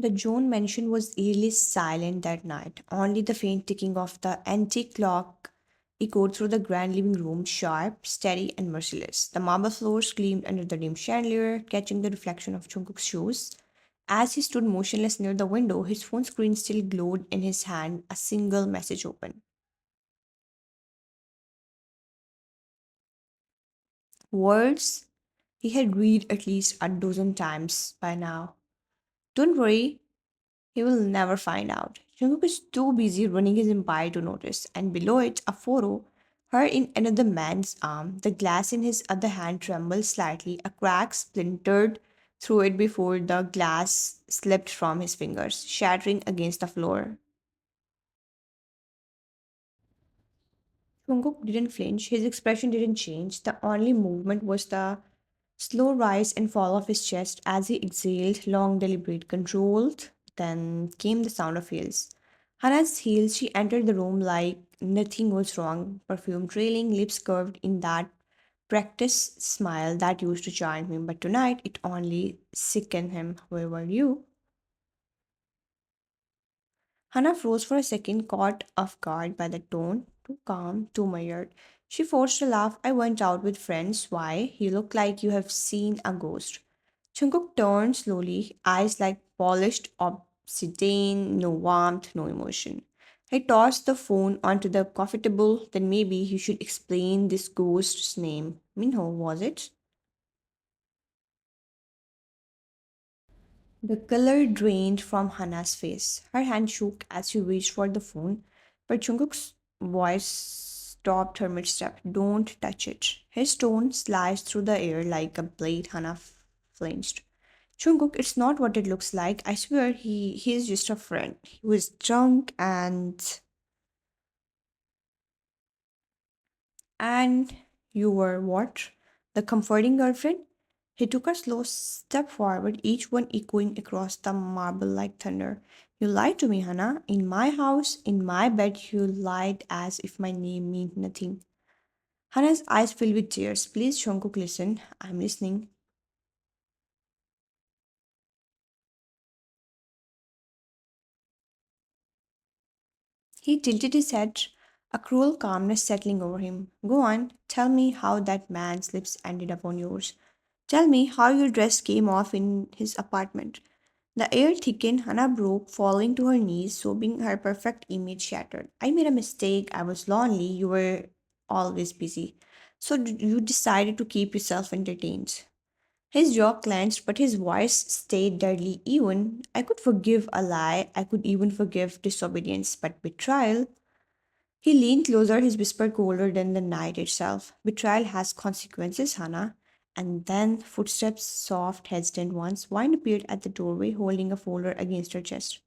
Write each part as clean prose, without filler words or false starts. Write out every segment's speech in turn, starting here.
The Joan mansion was eerily silent that night. Only the faint ticking of the antique clock echoed through the grand living room, sharp, steady, and merciless. The marble floors gleamed under the dim chandelier, catching the reflection of Jungkook's shoes. As he stood motionless near the window, his phone screen still glowed in his hand, a single message open. Words he had read at least a dozen times by now. Don't worry, he will never find out. Jungkook is too busy running his empire to notice, and below it, a photo, her in another man's arm. The glass in his other hand trembled slightly, a crack splintered through it before the glass slipped from his fingers, shattering against the floor. Jungkook didn't flinch, his expression didn't change. The only movement was the slow rise and fall of his chest as he exhaled, long, deliberate, controlled. Then came the sound of heels. Hannah's heels, she entered the room like nothing was wrong, perfume trailing, lips curved in that practiced smile that used to charm him. But tonight it only sickened him. Where were you? Hannah froze for a second, caught off guard by the tone. Too calm, too measured. She forced a laugh. I went out with friends. Why? You look like you have seen a ghost. Jungkook turned slowly, eyes like polished obsidian, no warmth, no emotion. He tossed the phone onto the coffee table. Then maybe you should explain this ghost's name. Minho, was it? The color drained from Hannah's face. Her hand shook as she reached for the phone, but Jungkook's voice stopped her mid-step. Don't touch it. His tone sliced through the air like a blade. Hannah flinched. Jungkook, it's not what it looks like. I swear he's just a friend. He was drunk and you were what? The comforting girlfriend? He took a slow step forward, each one echoing across the marble like thunder. You lied to me, Hannah. In my house, in my bed, you lied as if my name meant nothing. Hannah's eyes filled with tears. Please, Jungkook, listen. I'm listening. He tilted his head, a cruel calmness settling over him. Go on, tell me how that man's lips ended up on yours. Tell me how your dress came off in his apartment. The air thickened, Hannah broke, falling to her knees, sobbing, her perfect image shattered. I made a mistake. I was lonely. You were always busy. So you decided to keep yourself entertained. His jaw clenched, but his voice stayed deadly even. I could forgive a lie. I could even forgive disobedience, but betrayal. He leaned closer, his whisper colder than the night itself. Betrayal has consequences, Hannah. And then footsteps, soft, hesitant ones. Wine appeared at the doorway, holding a folder against her chest.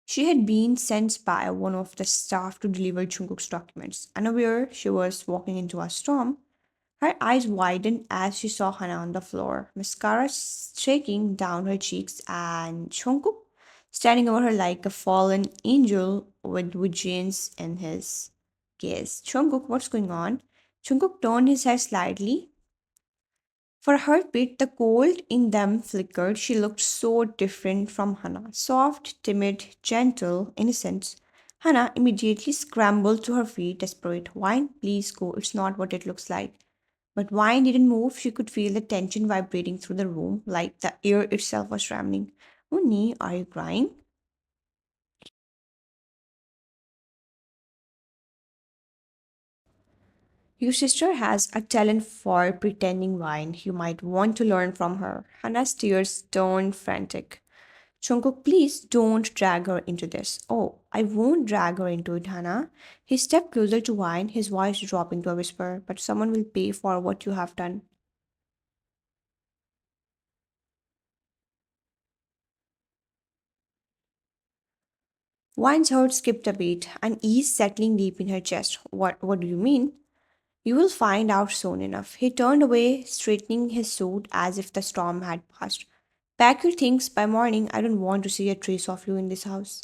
She had been sent by one of the staff to deliver Jungkook's documents. Unaware she was walking into a storm, her eyes widened as she saw Hannah on the floor, mascara streaking down her cheeks, and Jungkook standing over her like a fallen angel with vengeance in his gaze. Jungkook, what's going on? Jungkook turned his head slightly. For a heartbeat, the cold in them flickered. She looked so different from Hannah. Soft, timid, gentle, innocent. Hannah immediately scrambled to her feet, desperate. Wine, please go. It's not what it looks like. But wine didn't move. She could feel the tension vibrating through the room, like the air itself was trembling. Uni, are you crying? Your sister has a talent for pretending wine. You might want to learn from her. Hannah's tears turned frantic. Jungkook, please don't drag her into this. Oh, I won't drag her into it, Hannah. He stepped closer to wine, his voice dropping to a whisper. But someone will pay for what you have done. Wine's heart skipped a beat, unease settling deep in her chest. What do you mean? You will find out soon enough. He turned away, straightening his suit as if the storm had passed. Pack your things by morning. I don't want to see a trace of you in this house.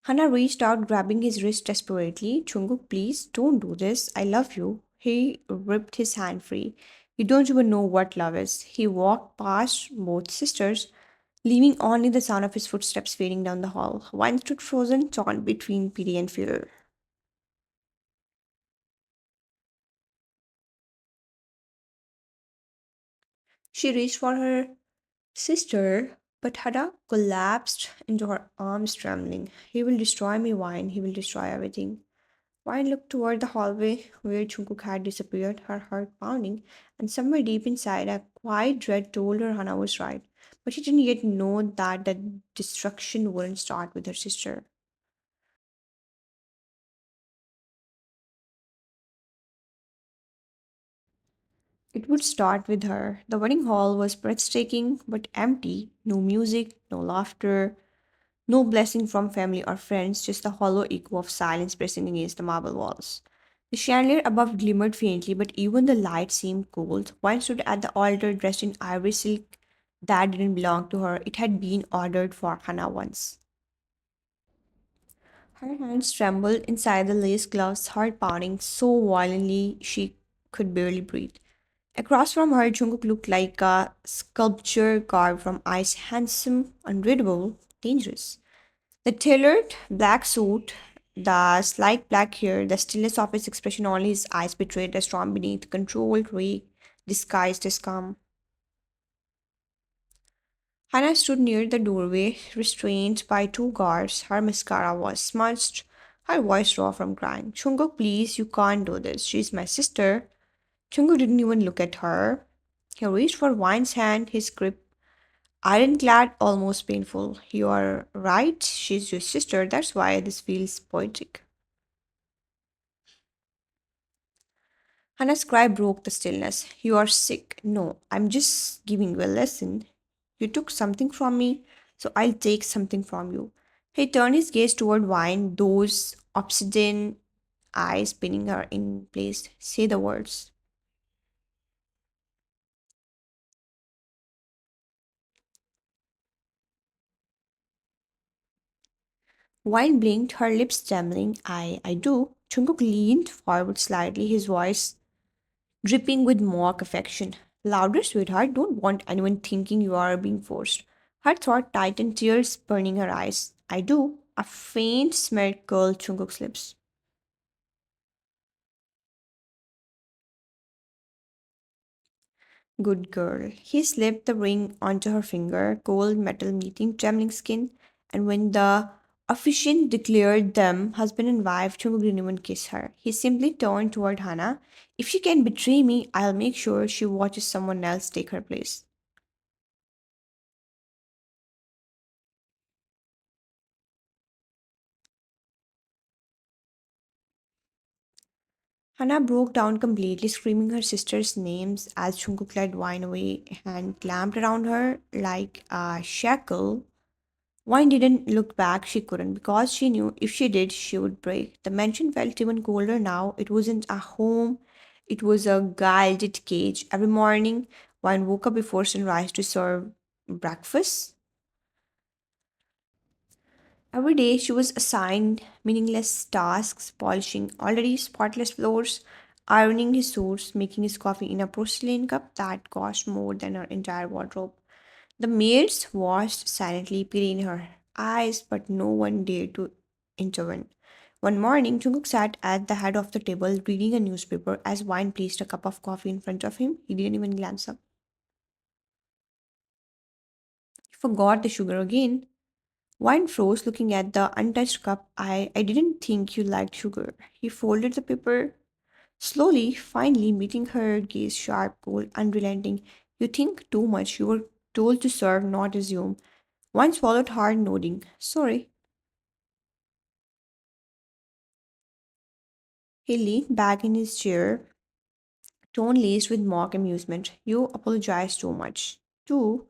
Hannah reached out, grabbing his wrist desperately. Jungkook, please don't do this. I love you. He ripped his hand free. You don't even know what love is. He walked past both sisters, leaving only the sound of his footsteps fading down the hall. One stood frozen, torn between pity and fear. She reached for her sister, but Hada collapsed into her arms, trembling. He will destroy me, Wine. He will destroy everything. Wine looked toward the hallway where Jungkook had disappeared, her heart pounding, and somewhere deep inside, a quiet dread told her Hana was right. But she didn't yet know that the destruction wouldn't start with her sister. It would start with her. The wedding hall was breathtaking but empty. No music, no laughter, no blessing from family or friends, just the hollow echo of silence pressing against the marble walls. The chandelier above glimmered faintly, but even the light seemed cold. One stood at the altar dressed in ivory silk that didn't belong to her. It had been ordered for Hannah once. Her hands trembled inside the lace gloves, heart pounding so violently she could barely breathe. Across from her, Jungkook looked like a sculpture carved from ice, handsome, unreadable, dangerous. The tailored black suit, the slight black hair, the stillness of his expression, only his eyes betrayed the storm beneath, controlled, weak, disguised as calm. Hannah stood near the doorway, restrained by two guards. Her mascara was smudged, her voice raw from crying. Chungkook, please, you can't do this. She's my sister. Chungkook didn't even look at her. He reached for Wine's hand, his grip ironclad, almost painful. You are right, she's your sister. That's why this feels poetic. Hannah's cry broke the stillness. You are sick. No, I'm just giving you a lesson. You took something from me, so I'll take something from you. He turned his gaze toward Wine, those obsidian eyes pinning her in place. Say the words. Wine blinked, her lips trembling. I do. Jungkook leaned forward slightly, his voice dripping with mock affection. Louder, sweetheart. Don't want anyone thinking you are being forced. Her throat tightened, tears burning her eyes. I do. A faint smell curled Jungkook's lips. Good girl. He slipped the ring onto her finger, cold metal meeting trembling skin, and when the officiant declared them husband and wife, Jungkook didn't even kiss her. He simply turned toward Hana. If she can betray me, I'll make sure she watches someone else take her place. Hannah broke down completely, screaming her sister's names as Jungkook led Wine away, hand clamped around her like a shackle. Wine didn't look back, she couldn't, because she knew if she did, she would break. The mansion felt even colder now. It wasn't a home, it was a gilded cage. Every morning, Wine woke up before sunrise to serve breakfast. Every day she was assigned meaningless tasks, polishing already spotless floors, ironing his suits, making his coffee in a porcelain cup that cost more than her entire wardrobe. The maids watched silently, pity in her eyes, but no one dared to intervene. One morning, Jungkook sat at the head of the table reading a newspaper as Wine placed a cup of coffee in front of him. He didn't even glance up. He forgot the sugar again. Wine froze, looking at the untouched cup. I didn't think you liked sugar. He folded the paper slowly, finally meeting her gaze sharp, cold, unrelenting. You think too much. You were told to serve, not assume. Wine swallowed hard, nodding. Sorry. He leaned back in his chair, tone laced with mock amusement. You apologize too much. Too.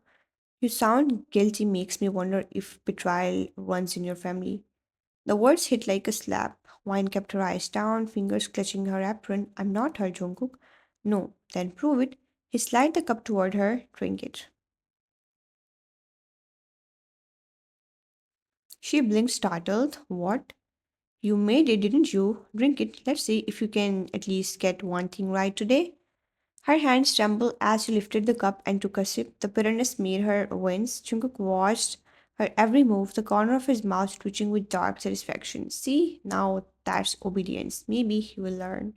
You sound guilty makes me wonder if betrayal runs in your family. The words hit like a slap. Wine kept her eyes down, fingers clutching her apron. I'm not her, Jungkook. No, then prove it. He slid the cup toward her. Drink it. She blinked startled. What? You made it, didn't you? Drink it. Let's see if you can at least get one thing right today. Her hands trembled as she lifted the cup and took a sip. The bitterness made her wince. Jungkook watched her every move, the corner of his mouth twitching with dark satisfaction. See, now that's obedience. Maybe he will learn.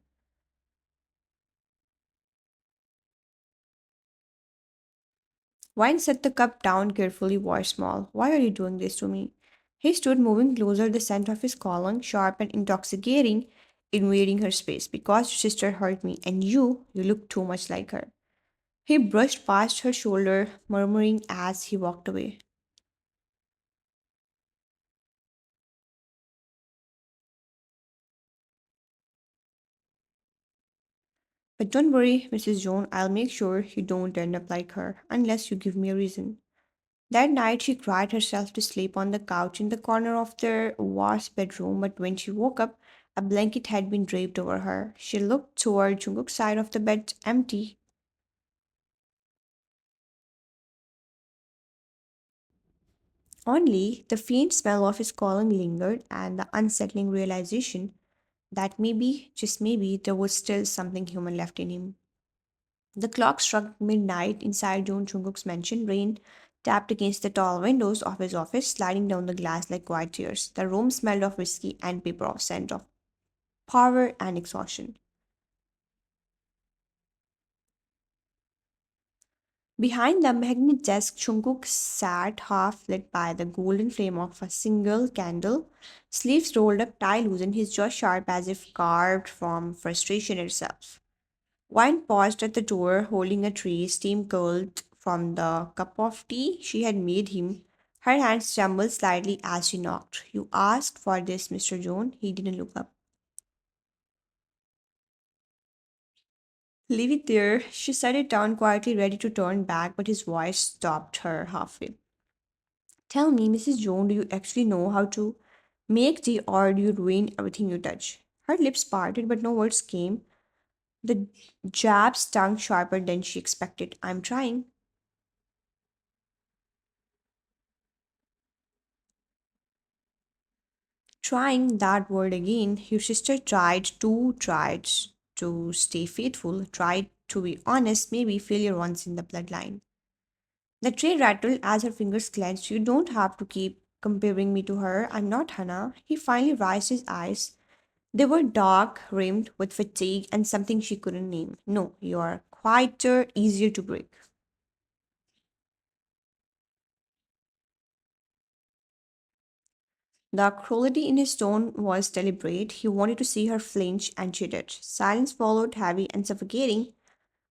Wine set the cup down carefully, voice small. Why are you doing this to me? He stood moving closer, the scent of his cologne, sharp and intoxicating, invading her space. Because your sister hurt me, and you look too much like her. He brushed past her shoulder, murmuring as he walked away. But don't worry, Mrs. Joan, I'll make sure you don't end up like her, unless you give me a reason. That night, she cried herself to sleep on the couch in the corner of their vast bedroom, but when she woke up, a blanket had been draped over her. She looked toward Jungkook's side of the bed, empty. Only the faint smell of his calling lingered, and the unsettling realization that maybe, just maybe, there was still something human left in him. The clock struck midnight inside Jungkook's mansion. Rain tapped against the tall windows of his office, sliding down the glass like quiet tears. The room smelled of whiskey and paper, scent of power and exhaustion. Behind the magnet desk, Jungkook sat half lit by the golden flame of a single candle, sleeves rolled up, tie loosened, his jaw sharp as if carved from frustration itself. Wine paused at the door, holding a tray, steam curled from the cup of tea she had made him. Her hands trembled slightly as she knocked. You asked for this, Mr. Jones. He didn't look up. Leave it there. She set it down quietly, ready to turn back, but his voice stopped her halfway. Tell me, Mrs. Jones, do you actually know how to make tea or do you ruin everything you touch? Her lips parted, but no words came. The jab stung sharper than she expected. I'm trying. Trying that word again, your sister tried to stay faithful, tried to be honest, maybe failure runs in the bloodline. The tray rattled as her fingers clenched. You don't have to keep comparing me to her. I'm not Hannah. He finally raised his eyes. They were dark, rimmed with fatigue and something she couldn't name. No, you're quieter, easier to break. The cruelty in his tone was deliberate. He wanted to see her flinch, and she did. Silence followed, heavy and suffocating,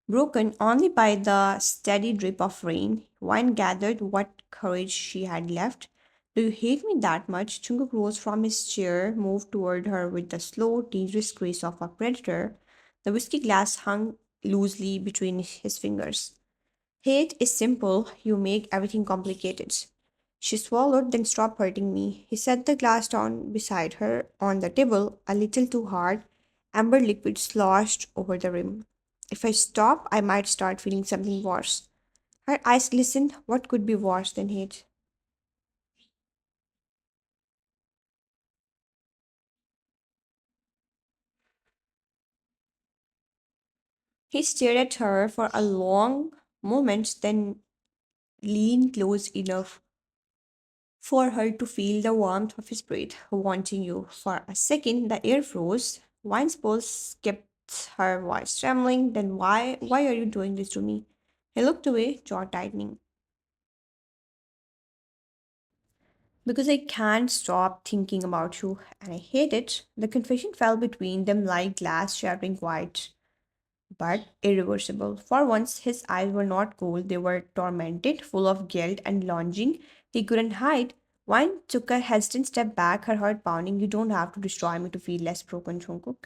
broken only by the steady drip of rain. Wine gathered what courage she had left. Do you hate me that much? Jungkook rose from his chair, moved toward her with the slow, dangerous grace of a predator. The whiskey glass hung loosely between his fingers. Hate is simple, you make everything complicated. She swallowed, then stopped hurting me. He set the glass down beside her on the table, a little too hard. Amber liquid sloshed over the rim. If I stop, I might start feeling something worse. Her eyes glistened. What could be worse than hate? He stared at her for a long moment, then leaned close enough for her to feel the warmth of his breath, wanting you. For a second, the air froze. Wine's pulse kept her voice trembling. Then why are you doing this to me? He looked away, jaw tightening. Because I can't stop thinking about you, and I hate it. The confession fell between them like glass shattering quiet, but irreversible. For once, his eyes were not cold, they were tormented, full of guilt and longing he couldn't hide. Wine took a hesitant step back, her heart pounding. You don't have to destroy me to feel less broken, Jungkook.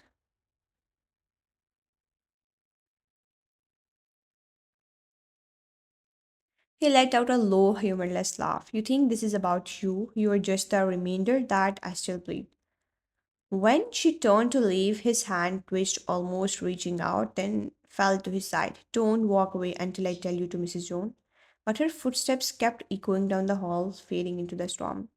He let out a low, humorless laugh. You think this is about you? You are just a reminder that I still bleed. When she turned to leave, his hand twitched, almost reaching out, then fell to his side. Don't walk away until I tell you to, Mrs. Jones. But her footsteps kept echoing down the hall, fading into the storm.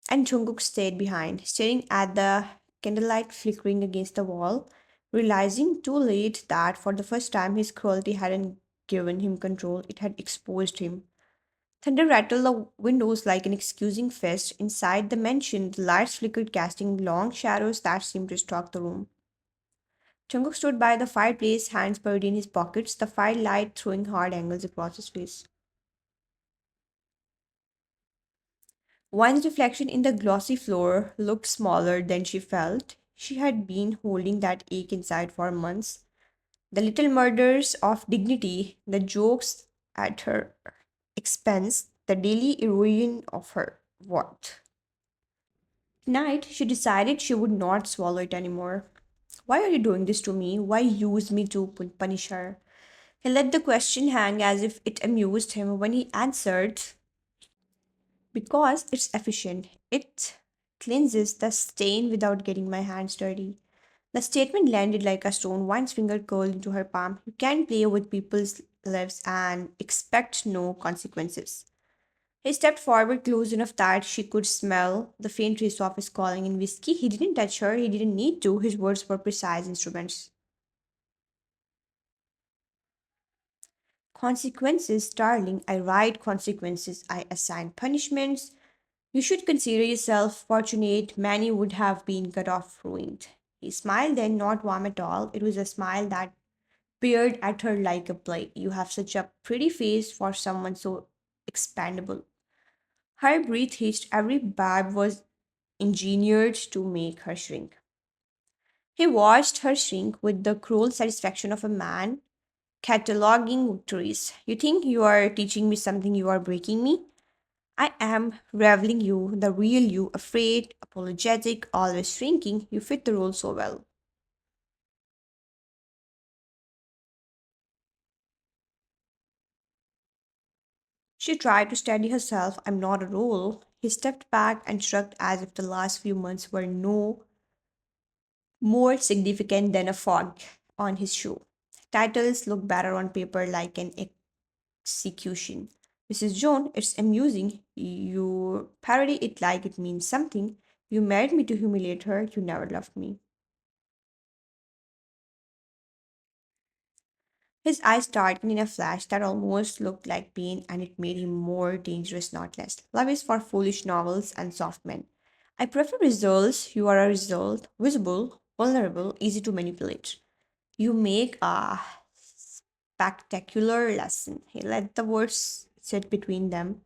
And Jungkook stayed behind, staring at the candlelight flickering against the wall, realizing too late that for the first time his cruelty hadn't given him control, it had exposed him. Thunder rattled the windows like an excusing fist. Inside the mansion, the lights flickered, casting long shadows that seemed to stalk the room. Jungkook stood by the fireplace, hands buried in his pockets, the firelight throwing hard angles across his face. One's reflection in the glossy floor looked smaller than she felt. She had been holding that ache inside for months. The little murders of dignity, the jokes at her expense, the daily erosion of her worth. Tonight, she decided she would not swallow it anymore. Why are you doing this to me? Why use me to punish her? He let the question hang as if it amused him when he answered, because it's efficient. It cleanses the stain without getting my hands dirty. The statement landed like a stone, one's finger curled into her palm. You can't play with people's lives and expect no consequences. He stepped forward close enough that she could smell the faint trace of his calling in whiskey. He didn't touch her, he didn't need to. His words were precise instruments. Consequences, darling. I write consequences. I assign punishments. You should consider yourself fortunate. Many would have been cut off, ruined. He smiled then, not warm at all. It was a smile that peered at her like a blade. You have such a pretty face for someone so expandable. Her breath hitched. Every barb was engineered to make her shrink. He watched her shrink with the cruel satisfaction of a man cataloging victories. You think you are teaching me something, you are breaking me? I am reveling you, the real you, afraid, apologetic, always shrinking. You fit the role so well. She tried to steady herself. I'm not a role. He stepped back and shrugged as if the last few months were no more significant than a fog on his shoe. Titles look better on paper like an execution. Mrs. Joan, it's amusing. You parody it like it means something. You married me to humiliate her. You never loved me. His eyes darkened in a flash that almost looked like pain, and it made him more dangerous, not less. Love is for foolish novels and soft men. I prefer results. You are a result, visible, vulnerable, easy to manipulate. You make a spectacular lesson. He let the words sit between them.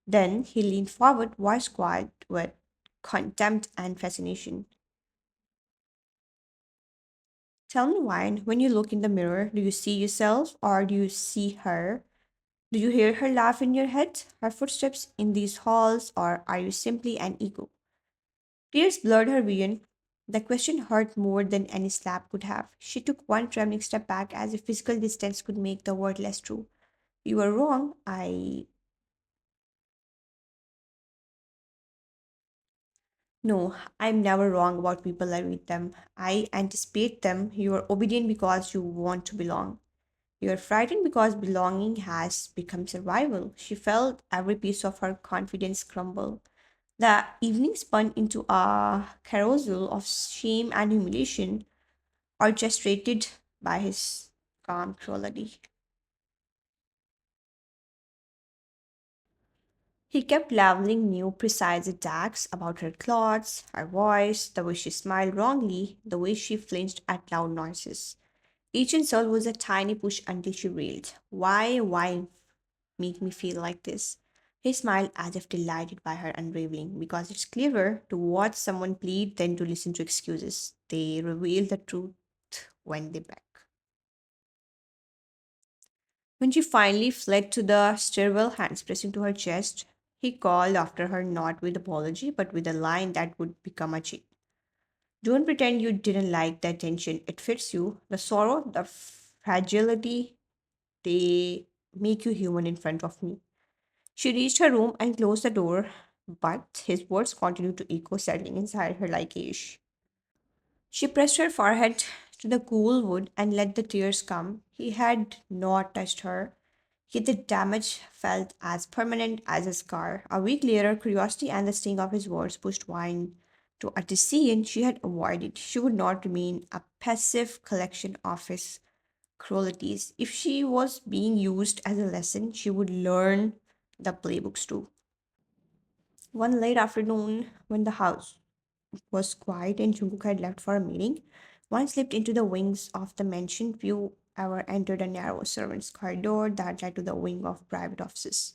Then he leaned forward, voice quiet with contempt and fascination. Tell me, why, when you look in the mirror, do you see yourself or do you see her? Do you hear her laugh in your head, her footsteps in these halls, or are you simply an ego? Tears blurred her vision. The question hurt more than any slap could have. She took one trembling step back as if physical distance could make the word less true. You were wrong. No, I'm never wrong about people I meet them. I anticipate them. You are obedient because you want to belong. You are frightened because belonging has become survival. She felt every piece of her confidence crumble. The evening spun into a carousel of shame and humiliation, orchestrated by his calm cruelty. He kept leveling new, precise attacks about her clothes, her voice, the way she smiled wrongly, the way she flinched at loud noises. Each insult was a tiny push until she reeled. Why make me feel like this? He smiled as if delighted by her unraveling, because it's clearer to watch someone plead than to listen to excuses. They reveal the truth when they beg. When she finally fled to the stairwell, hands pressing to her chest, he called after her not with apology but with a line that would become a cheat. Don't pretend you didn't like the attention. It fits you. The sorrow, the fragility, they make you human in front of me. She reached her room and closed the door, but his words continued to echo, settling inside her like ash. She pressed her forehead to the cool wood and let the tears come. He had not touched her. Yet the damage felt as permanent as a scar. A week later, curiosity and the sting of his words pushed Wine to a decision she had avoided. She would not remain a passive collection of his cruelties. If she was being used as a lesson, she would learn the playbooks too. One late afternoon, when the house was quiet and Jungkook had left for a meeting, one slipped into the wings of the mansion. Few ever entered a narrow servants' corridor that led to the wing of private offices.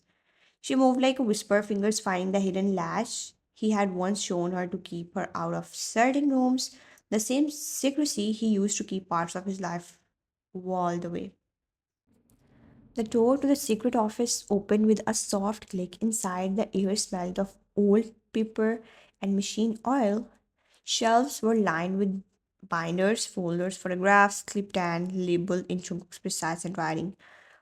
She moved like a whisper, fingers finding the hidden latch he had once shown her to keep her out of certain rooms, the same secrecy he used to keep parts of his life walled away. The door to the secret office opened with a soft click. Inside, the air smelled of old paper and machine oil. Shelves were lined with binders, folders, photographs, clipped and labeled in Jungkook's precise handwriting.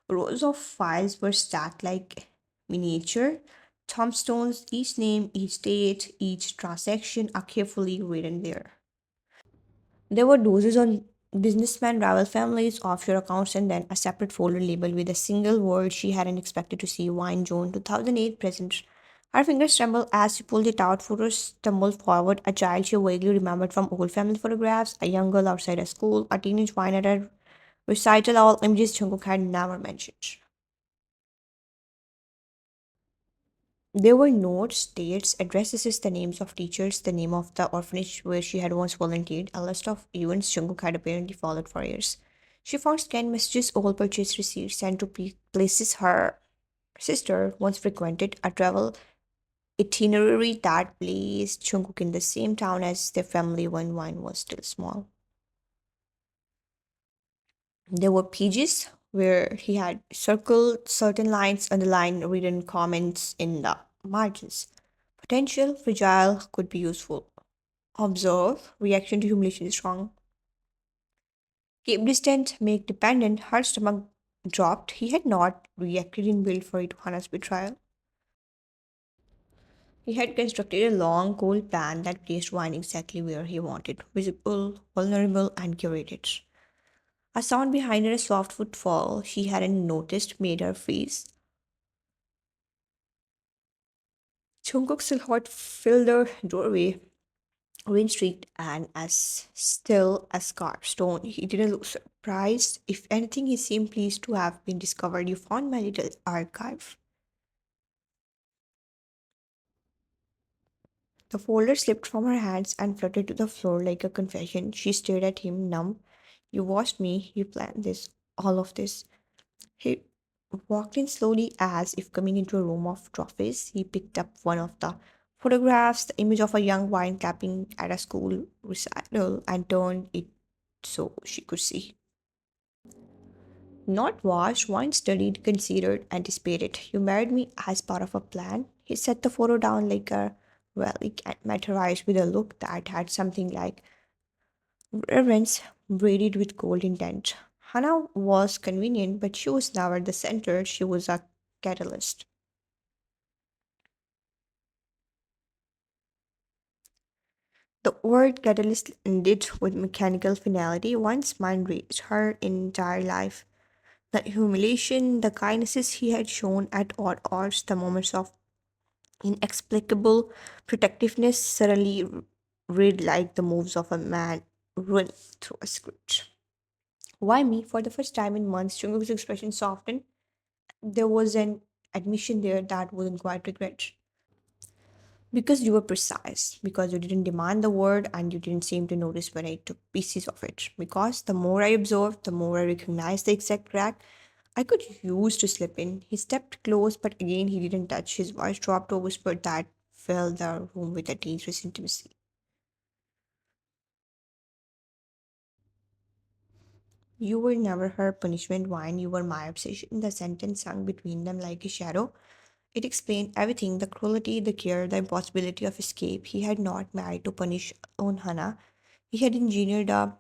Rows of files were stacked like miniature tombstones, each name, each date, each transaction are carefully written there. There were doses on businessmen, rival families, offshore accounts, and then a separate folder labeled with a single word she hadn't expected to see: Wine June 2008 present. Her fingers trembled as she pulled it out. Photos stumbled forward. A child she vaguely remembered from old family photographs, a young girl outside a school, a teenage wine at a recital, all images Jungkook had never mentioned. There were notes, dates, addresses, the names of teachers, the name of the orphanage where she had once volunteered, a list of events Jungkook had apparently followed for years. She found scanned messages, all purchase receipts sent to places her sister once frequented, a travel itinerary that placed Jungkook in the same town as their family when Wine was still small. There were pages where he had circled certain lines, underlined, written comments in the margins. Potential, fragile, could be useful. Observe, reaction to humiliation is strong. Keep distant, make dependent, her stomach dropped. He had not reacted in will for it Hana's betrayal. He had constructed a long, cold plan that placed Wine exactly where he wanted, visible, vulnerable, and curated. A sound behind her, a soft footfall she hadn't noticed, made her freeze. Jungkook's silhouette filled the doorway, wind streaked and as still as carved stone. He didn't look surprised. If anything, he seemed pleased to have been discovered. You found my little archive. The folder slipped from her hands and fluttered to the floor like a confession. She stared at him, numb. You watched me, you planned this, all of this. He walked in slowly as if coming into a room of trophies. He picked up one of the photographs, the image of a young wine clapping at a school recital, and turned it so she could see. Not washed, wine studied, considered, anticipated. You married me as part of a plan. He set the photo down like a relic and met her eyes with a look that had something like reverence braided with gold intent. Hannah was convenient, but she was never the center. She was a catalyst. The word catalyst ended with mechanical finality. One's mind raced her entire life. The humiliation, the kindnesses he had shown at odd odds, the moments of inexplicable protectiveness suddenly read like the moves of a man running through a script. Why me? For the first time in months, Jungkook's expression softened. There was an admission there that wasn't quite regret. Because you were precise, because you didn't demand the word and you didn't seem to notice when I took pieces of it. Because the more I observed, the more I recognized the exact crack I could use to slip in. He stepped close, but again he didn't touch. His voice dropped to a whisper that filled the room with a dangerous intimacy. You were never her punishment, Wine. You were my obsession. The sentence hung between them like a shadow. It explained everything: the cruelty, the care, the impossibility of escape. He had not married to punish on Hannah. He had engineered a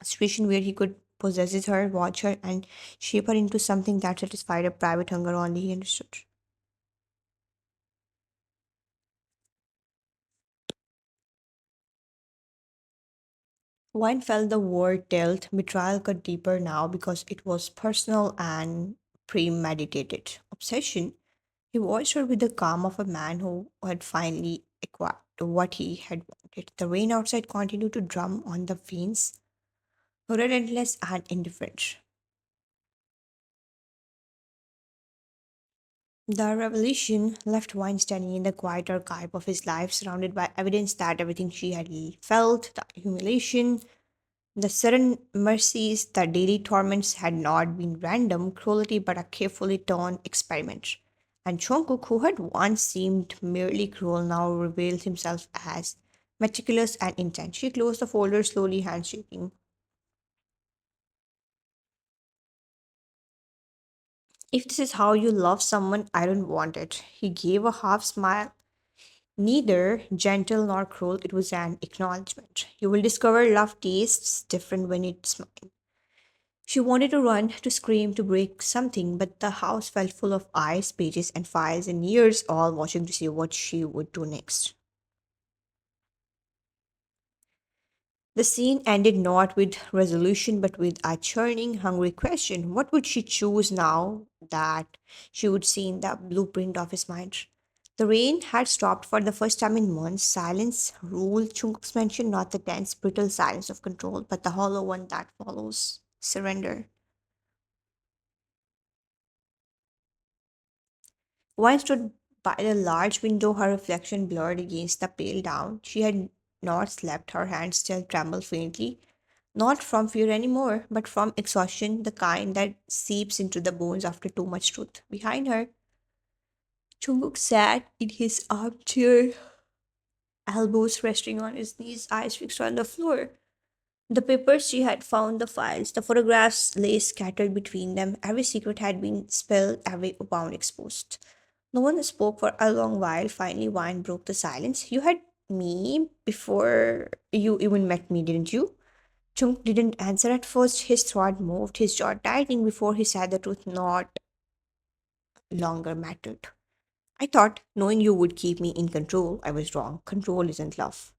situation where he could possess her, watch her, and shape her into something that satisfied a private hunger only he understood. Wine felt the word dealt. Betrayal cut deeper now because it was personal and premeditated obsession. He watched her with the calm of a man who had finally acquired what he had wanted. The rain outside continued to drum on the veins, relentless and indifferent. The revelation left Wine standing in the quiet archive of his life, surrounded by evidence that everything she had felt, the humiliation, the sudden mercies, the daily torments had not been random cruelty but a carefully done experiment. And Jungkook, who had once seemed merely cruel, now revealed himself as meticulous and intense. She closed the folder slowly, handshaking. If this is how you love someone, I don't want it. He gave a half smile, neither gentle nor cruel. It was an acknowledgement. You will discover love tastes different when it's mine. She wanted to run, to scream, to break something, but the house felt full of eyes, pages, and files, and ears all watching to see what she would do next. The scene ended not with resolution but with a churning, hungry question. What would she choose now that she would see in the blueprint of his mind? The rain had stopped for the first time in months. Silence ruled Chungkok's mention, not the tense, brittle silence of control, but the hollow one that follows surrender. One stood by the large window, her reflection blurred against the pale dawn. She had not slept, her hands still trembled faintly, not from fear anymore, but from exhaustion, the kind that seeps into the bones after too much truth. Behind her, Chunguk sat in his armchair, elbows resting on his knees, eyes fixed on the floor. The papers she had found, the files, the photographs lay scattered between them. Every secret had been spilled, every wound exposed. No one spoke for a long while. Finally, Wine broke the silence. You had me before you even met me, didn't you? Chung didn't answer at first. His throat moved, his jaw tightening before he said the truth not longer mattered. I thought knowing you would keep me in control. I was wrong. Control isn't love.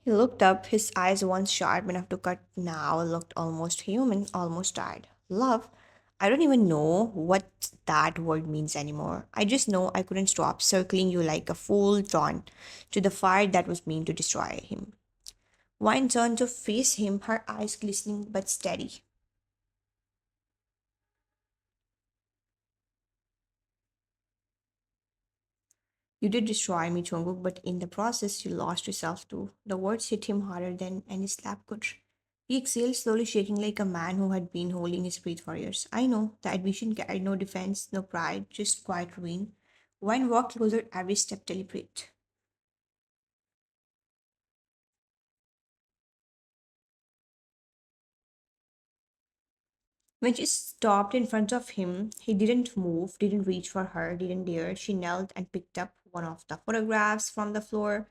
He looked up, his eyes once sharp enough to cut now looked almost human, almost tired. Love? I don't even know what that word means anymore. I just know I couldn't stop circling you like a fool drawn to the fire that was meant to destroy him. Wine turned to face him, her eyes glistening but steady. You did destroy me, Jungkook, but in the process you lost yourself too. The words hit him harder than any slap could. He exhaled, slowly shaking like a man who had been holding his breath for years. I know, the admission carried no defense, no pride, just quiet ruin. Wine walked closer, every step deliberate. When she stopped in front of him, he didn't move, didn't reach for her, didn't dare. She knelt and picked up one of the photographs from the floor.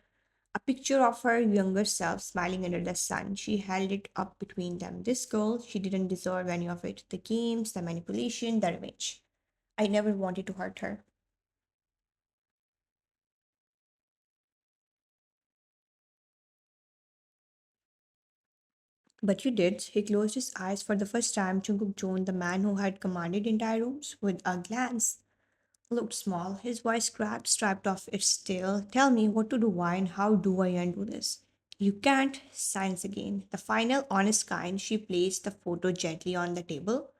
A picture of her younger self smiling under the sun. She held it up between them. This girl, she didn't deserve any of it. The games, the manipulation, the revenge. I never wanted to hurt her. But you did. He closed his eyes for the first time. Jungkook Joon, the man who had commanded entire rooms, with a glance, looked small. His voice cracked, stripped off its tail. Tell me what to do, why, and how do I undo this? You can't. Silence again. The final, honest kind. She placed the photo gently on the table.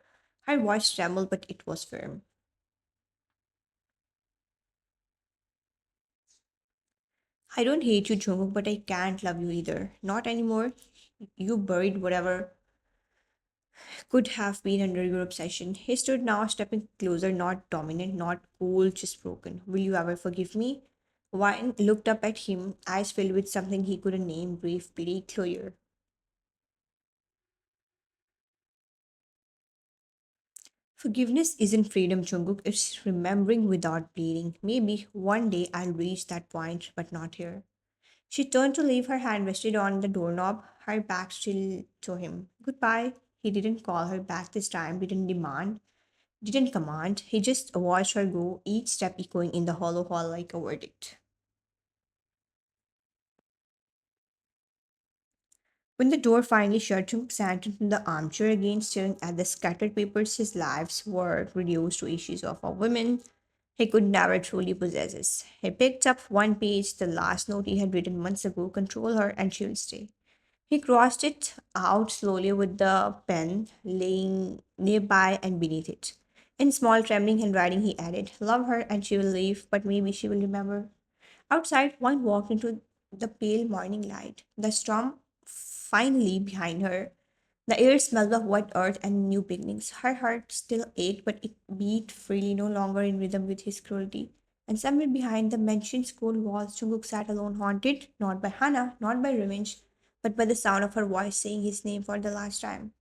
Her voice trembled, but it was firm. I don't hate you, Jungkook, but I can't love you either. Not anymore. You buried whatever could have been under your obsession. He stood now, stepping closer, not dominant, not cool, just broken. Will you ever forgive me? Wine looked up at him, eyes filled with something he couldn't name, brief, pity, clear. Forgiveness isn't freedom, Jungkook. It's remembering without bleeding. Maybe one day I'll reach that point, but not here. She turned to leave, her hand rested on the doorknob, her back still to him. Goodbye. He didn't call her back this time, didn't command. He just watched her go, each step echoing in the hollow hall like a verdict. When the door finally shut, Jungkook sat into the armchair again, staring at the scattered papers. His lives were reduced to issues of a woman he could never truly possess. He picked up one page, the last note he had written months ago: control her and she will stay. He crossed it out slowly with the pen laying nearby and beneath it. In small, trembling handwriting, he added, love her and she will leave, but maybe she will remember. Outside, one walked into the pale morning light, the storm finally behind her. The air smelled of wet earth and new beginnings. Her heart still ached, but it beat freely, no longer in rhythm with his cruelty. And somewhere behind the mentioned school walls, Jungkook sat alone, haunted not by Hana, not by revenge, but by the sound of her voice saying his name for the last time.